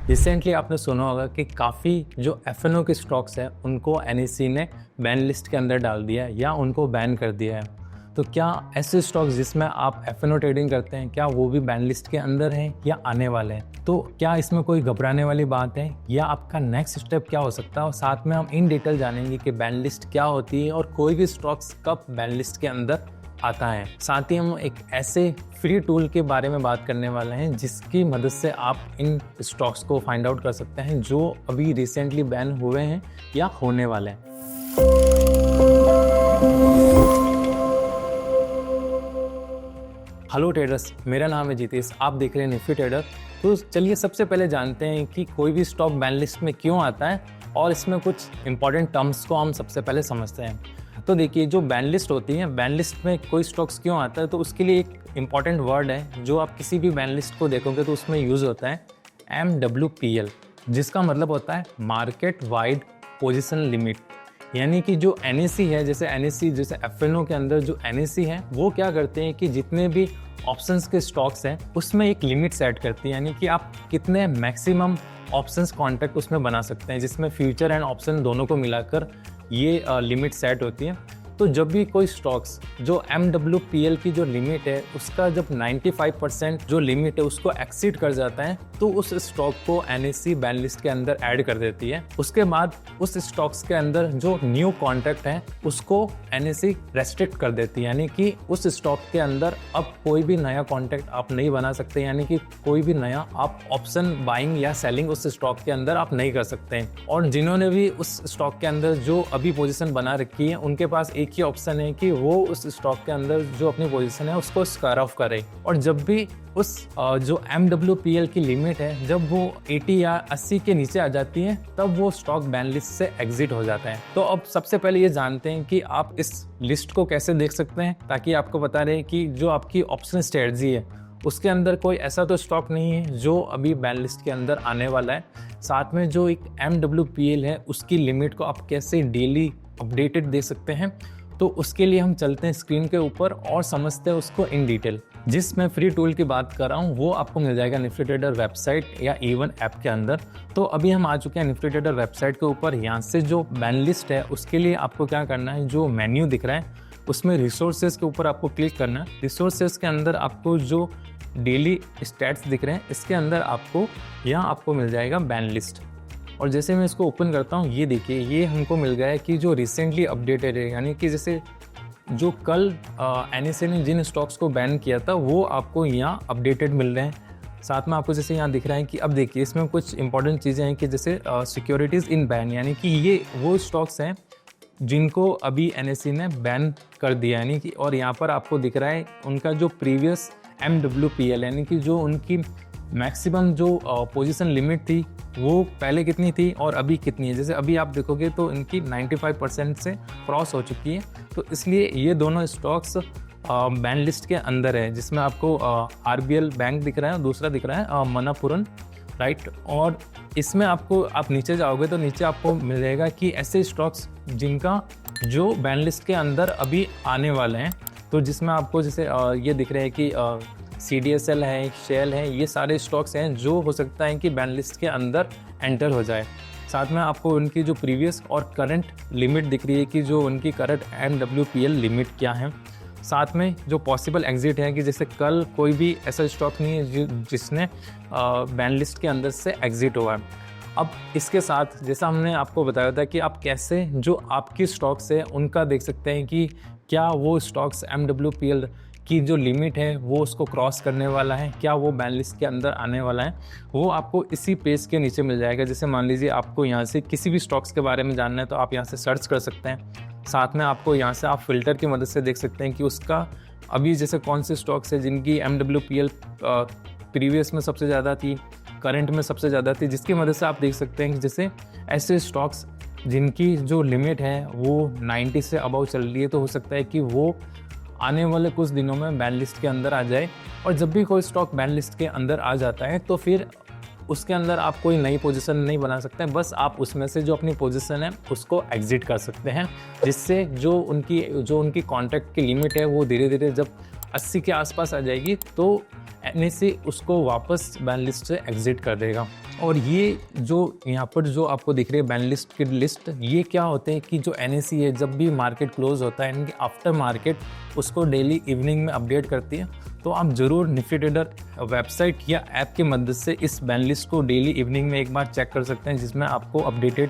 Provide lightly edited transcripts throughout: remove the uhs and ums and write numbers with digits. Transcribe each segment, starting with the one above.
Recently आपने सुना होगा कि काफ़ी जो एफ के स्टॉक्स हैं उनको एनएससी ने बैन लिस्ट के अंदर डाल दिया है या उनको बैन कर दिया है। तो क्या ऐसे स्टॉक्स जिसमें आप एफ ट्रेडिंग करते हैं क्या वो भी बैन लिस्ट के अंदर हैं या आने वाले हैं? तो क्या इसमें कोई घबराने वाली बात है या आपका नेक्स्ट स्टेप क्या हो सकता है? और साथ में हम इन डिटेल जानेंगे कि बैन लिस्ट क्या होती है और कोई भी स्टॉक्स कब बैन लिस्ट के अंदर आता है। साथ ही हम एक ऐसे फ्री टूल के बारे में बात करने वाले हैं जिसकी मदद से आप इन स्टॉक्स को फाइंड आउट कर सकते हैं जो अभी रिसेंटली बैन हुए हैं या होने वाले हैं। हेलो ट्रेडर्स, मेरा नाम है जितेश, आप देख रहे हैं निफ्टी ट्रेडर। तो चलिए सबसे पहले जानते हैं कि कोई भी स्टॉक बैन लिस्ट में क्यों आता है और इसमें कुछ इंपॉर्टेंट टर्म्स को हम सबसे पहले समझते हैं। तो देखिए, जो बैन लिस्ट होती है, बैन लिस्ट में कोई स्टॉक्स क्यों आता है तो उसके लिए एक इम्पॉर्टेंट वर्ड है जो आप किसी भी बैन लिस्ट को देखोगे तो उसमें यूज़ होता है MWPL, जिसका मतलब होता है मार्केट वाइड पोजीशन लिमिट। यानी कि जो NSE है, जैसे FNO के अंदर जो NSE है वो क्या करते हैं कि जितने भी ऑप्शंस के स्टॉक्स हैं उसमें एक लिमिट सेट करती है, यानी कि आप कितने मैक्सिमम ऑप्शंस कॉन्ट्रैक्ट उसमें बना सकते हैं, जिसमें फ्यूचर एंड ऑप्शन दोनों को मिलाकर ये लिमिट सेट होती है। तो जब भी कोई स्टॉक्स जो MWPL की जो लिमिट है उसका जब 95% जो लिमिट है उसको एक्सीड कर जाता है तो उस स्टॉक को NSE बैन लिस्ट के अंदर ऐड कर देती है। उसके बाद उस स्टॉक्स के अंदर जो न्यू कॉन्ट्रैक्ट है उसको NSE रेस्ट्रिक्ट कर देती है, यानी कि उस स्टॉक के अंदर अब कोई भी नया कॉन्ट्रैक्ट आप नहीं बना सकते, यानी कि कोई भी नया आप ऑप्शन बाइंग या सेलिंग उस स्टॉक के अंदर आप नहीं कर सकते। और जिन्होंने भी उस स्टॉक के अंदर जो अभी पोजीशन बना रखी है उनके पास एक ही ऑप्शन है कि वो उस स्टॉक के अंदर जो अपनी पोजीशन है उसको स्क्वायर ऑफ करे। और जब भी उस जो MWPL की लिमिट है जब वो 80 या 80 के नीचे आ जाती है तब वो स्टॉक बैन लिस्ट से एग्जिट हो जाता है। तो अब सबसे पहले ये जानते हैं कि आप इस लिस्ट को कैसे देख सकते हैं, ताकि आपको बता रहे कि जो आपकी ऑप्शन स्ट्रेटजी है उसके अंदर कोई ऐसा तो स्टॉक नहीं है जो अभी बैन लिस्ट के अंदर आने वाला है। साथ में जो एक MWPL है उसकी लिमिट को आप कैसे डेली अपडेटेड दे सकते हैं, तो उसके लिए हम चलते हैं स्क्रीन के ऊपर और समझते हैं उसको इन डिटेल। जिस मैं फ्री टूल की बात कर रहा हूँ वो आपको मिल जाएगा निफ्टी ट्रेडर वेबसाइट या इवन ऐप के अंदर। तो अभी हम आ चुके हैं निफ्टी ट्रेडर वेबसाइट के ऊपर। यहाँ से जो बैन लिस्ट है उसके लिए आपको क्या करना है, जो मेन्यू दिख रहा है उसमें रिसोर्सेज के ऊपर आपको क्लिक करना है। रिसोर्सेज के अंदर आपको जो डेली स्टैट्स दिख रहे हैं इसके अंदर आपको यहाँ आपको मिल जाएगा बैन लिस्ट। और जैसे मैं इसको ओपन करता हूँ, ये देखिए ये हमको मिल गया है कि जो रिसेंटली अपडेटेड है, यानी कि जैसे जो कल NSE ने जिन स्टॉक्स को बैन किया था वो आपको यहाँ अपडेटेड मिल रहे हैं। साथ में आपको जैसे यहाँ दिख रहा है कि अब देखिए इसमें कुछ इंपॉर्टेंट चीज़ें हैं कि जैसे सिक्योरिटीज़ इन बैन, यानी कि ये वो स्टॉक्स हैं जिनको अभी NSE ने बैन कर दिया, यानी कि और यहाँ पर आपको दिख रहा है उनका जो प्रीवियस MWPL, यानी कि जो उनकी मैक्सिमम जो पोजीशन लिमिट थी वो पहले कितनी थी और अभी कितनी है। जैसे अभी आप देखोगे तो इनकी 95% से क्रॉस हो चुकी है, तो इसलिए ये दोनों स्टॉक्स बैन लिस्ट के अंदर है, जिसमें आपको RBL बैंक दिख रहा है और दूसरा दिख रहा है मनापुरम, राइट। और इसमें आपको आप नीचे जाओगे तो नीचे आपको मिलेगा कि ऐसे स्टॉक्स जिनका जो बैन लिस्ट के अंदर अभी आने वाले हैं, तो जिसमें आपको जैसे ये दिख रहा है कि CDSL है, शेल है, ये सारे स्टॉक्स हैं जो हो सकता है कि बैन लिस्ट के अंदर एंटर हो जाए। साथ में आपको उनकी जो प्रीवियस और करंट लिमिट दिख रही है कि जो उनकी करंट MWPL लिमिट क्या है। साथ में जो पॉसिबल एग्जिट है कि जैसे कल कोई भी ऐसा स्टॉक नहीं है जिसने बैन लिस्ट के अंदर से एग्जिट हुआ है। अब इसके साथ जैसा हमने आपको बताया था कि आप कैसे जो आपकी स्टॉक्स है उनका देख सकते हैं कि क्या वो स्टॉक्स MWPL की जो लिमिट है वो उसको क्रॉस करने वाला है, क्या वो बैन लिस्ट के अंदर आने वाला है, वो आपको इसी पेज के नीचे मिल जाएगा। जैसे मान लीजिए आपको यहाँ से किसी भी स्टॉक्स के बारे में जानना है तो आप यहाँ से सर्च कर सकते हैं। साथ में आपको यहाँ से आप फिल्टर की मदद से देख सकते हैं कि उसका अभी जैसे कौन से स्टॉक्स है जिनकी MWPL प्रीवियस में सबसे ज़्यादा थी, करंट में सबसे ज़्यादा थी, जिसकी मदद से आप देख सकते हैं कि जैसे ऐसे स्टॉक्स जिनकी जो लिमिट है वो 90 से अबव चल रही है, तो हो सकता है कि वो आने वाले कुछ दिनों में बैन लिस्ट के अंदर आ जाए। और जब भी कोई स्टॉक बैन लिस्ट के अंदर आ जाता है तो फिर उसके अंदर आप कोई नई पोजीशन नहीं बना सकते, बस आप उसमें से जो अपनी पोजीशन है उसको एग्जिट कर सकते हैं, जिससे जो उनकी कॉन्ट्रैक्ट की लिमिट है वो धीरे धीरे जब 80 के आसपास आ जाएगी तो NSE उसको वापस बैन लिस्ट से एग्जिट कर देगा। और ये जो यहाँ पर जो आपको दिख रही है बैन लिस्ट की लिस्ट, ये क्या होते हैं कि जो NSE है जब भी मार्केट क्लोज होता है इनके आफ्टर मार्केट उसको डेली इवनिंग में अपडेट करती है। तो आप ज़रूर निफ्टी ट्रेडर वेबसाइट या ऐप की मदद से इस बैन लिस्ट को डेली इवनिंग में एक बार चेक कर सकते हैं, जिसमें आपको अपडेटेड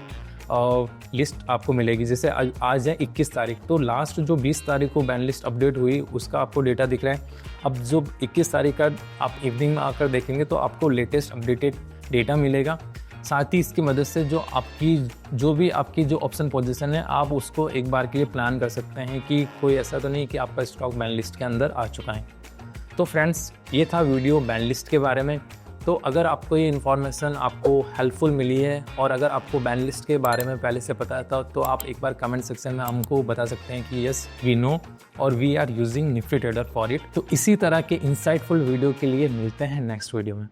लिस्ट आपको मिलेगी। जैसे आज है 21 तारीख, तो लास्ट जो 20 तारीख को बैन लिस्ट अपडेट हुई उसका आपको डेटा दिख रहा है। अब जो 21 तारीख का आप इवनिंग में आकर देखेंगे तो आपको लेटेस्ट अपडेटेड डेटा मिलेगा। साथ ही इसकी मदद से जो आपकी जो ऑप्शन पोजीशन है आप उसको एक बार के लिए प्लान कर सकते हैं कि कोई ऐसा तो नहीं कि आपका स्टॉक बैन लिस्ट के अंदर आ चुका है। तो फ्रेंड्स, ये था वीडियो बैन लिस्ट के बारे में। तो अगर आपको ये इन्फॉर्मेशन आपको हेल्पफुल मिली है और अगर आपको बैन लिस्ट के बारे में पहले से पता था तो आप एक बार कमेंट सेक्शन में हमको बता सकते हैं कि यस वी नो और we are using Nifty Trader for it. तो इसी तरह के इंसाइटफुल वीडियो के लिए मिलते हैं नेक्स्ट वीडियो में।